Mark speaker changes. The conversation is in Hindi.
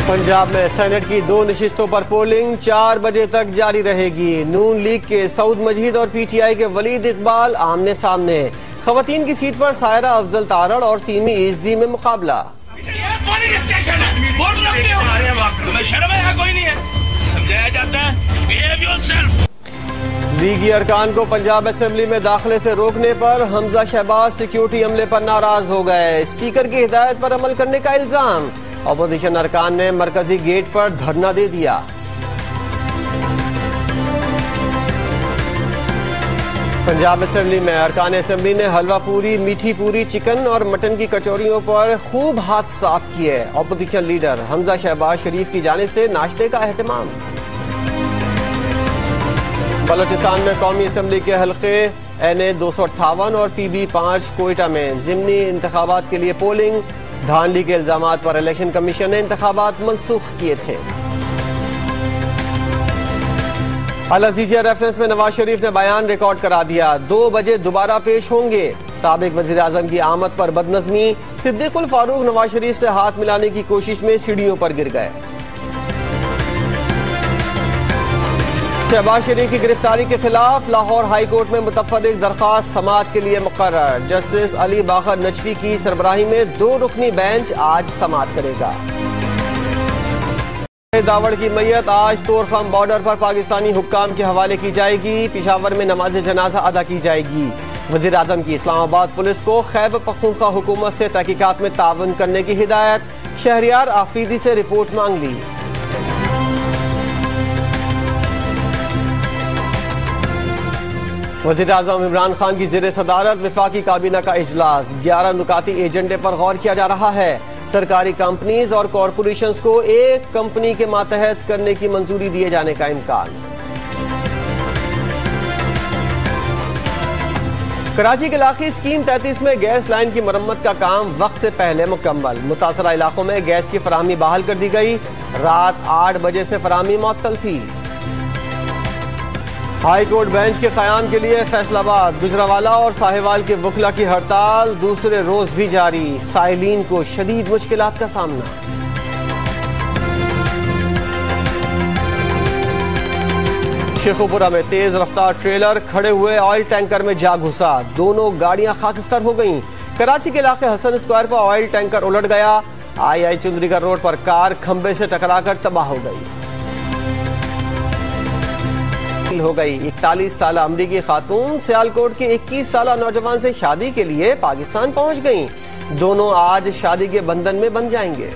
Speaker 1: पंजाब में सेनेट की 2 नशिस्तों पर पोलिंग 4 बजे तक जारी रहेगी। नून लीग के सऊद मजीद और पीटीआई के वलीद इकबाल आमने सामने। खवातीन की सीट पर सायरा अफजल तारड़ और सीमी इजदी में मुकाबला। लीगी अरकान को पंजाब असेंबली में दाखिले से रोकने पर हमजा शहबाज सिक्योरिटी अमले पर नाराज हो गए। स्पीकर की हिदायत पर अमल करने का इल्जाम। अपोजिशन अरकान ने मरकजी गेट पर धरना दे दिया। पंजाब असेंबली में अरकान असेंबली ने हलवा पूरी, मीठी पूरी, चिकन और मटन की कचौरियों पर खूब हाथ साफ किए। अपोजिशन लीडर हमजा शहबाज शरीफ की जानिब से नाश्ते का एहतमाम। बलोचिस्तान में कौमी असेंबली के हल्के NA 258 और PB 5 कोयटा में ज़िमनी इंतखाबात के लिए पोलिंग। धांधली के इल्जामात पर इलेक्शन कमीशन ने इंतखाबात मंसूख किए थे। अल अजीजिया रेफरेंस में नवाज शरीफ ने बयान रिकॉर्ड करा दिया। 2 बजे दोबारा पेश होंगे। साबिक वजीर आजम की आमद पर बदनज़मी। सिद्दीकुल फारूक नवाज शरीफ से हाथ मिलाने की कोशिश में सीढ़ियों पर गिर गए। शहबाज शरीफ की गिरफ्तारी के खिलाफ लाहौर हाई कोर्ट में मुतफर्रिक दरख्वास्त समाअत के लिए मुकर्रर। जस्टिस अली बाकर नजफी की सरबराही में 2 रुकनी बेंच आज समाअत करेगा। दावड़ की मैयत आज तोरखम बॉर्डर पर पाकिस्तानी हुक्काम के हवाले की जाएगी। पिशावर में नमाज जनाजा अदा की जाएगी। वजीर आजम की इस्लामाबाद पुलिस को खैबर पख्तूनख्वा हुकूमत से तहकीकात में ताउन करने की हिदायत। शहरियार आफरीदी से रिपोर्ट मांग ली। वज़ीर आज़म इमरान खान की ज़ेर सदारत वफाकी काबीना का इजलास। 11 नुकाती एजेंडे पर गौर किया जा रहा है। सरकारी कंपनीज और कॉरपोरेशंस को एक कंपनी के मातहत करने की मंजूरी दिए जाने का इम्कान। कराची के इलाकी स्कीम 33 में गैस लाइन की मरम्मत का काम वक्त से पहले मुकम्मल। मुतासरा इलाकों में गैस की फराहमी बहाल कर दी गई। रात 8 बजे से फराहमी मुअत्तल थी। हाई कोर्ट बेंच के कयाम के लिए फैसलाबाद, गुजरावाला और साहिवाल के वकला की हड़ताल दूसरे रोज भी जारी। साइलीन को शदीद मुश्किलात का सामना। शेखुपुरा में तेज रफ्तार ट्रेलर खड़े हुए ऑयल टैंकर में जा घुसा। दोनों गाड़ियां खाकिस्तान हो गईं। कराची के इलाके हसन स्क्वायर पर ऑयल टैंकर उलट गया। आई चुंदरीगढ़ रोड पर कार खंबे से टकराकर तबाह हो गई। हो गई 41 साल अमरीकी खातून सियालकोट के 21 साल नौजवान से शादी के लिए पाकिस्तान पहुंच गईं। दोनों आज शादी के बंधन में बंध जाएंगे।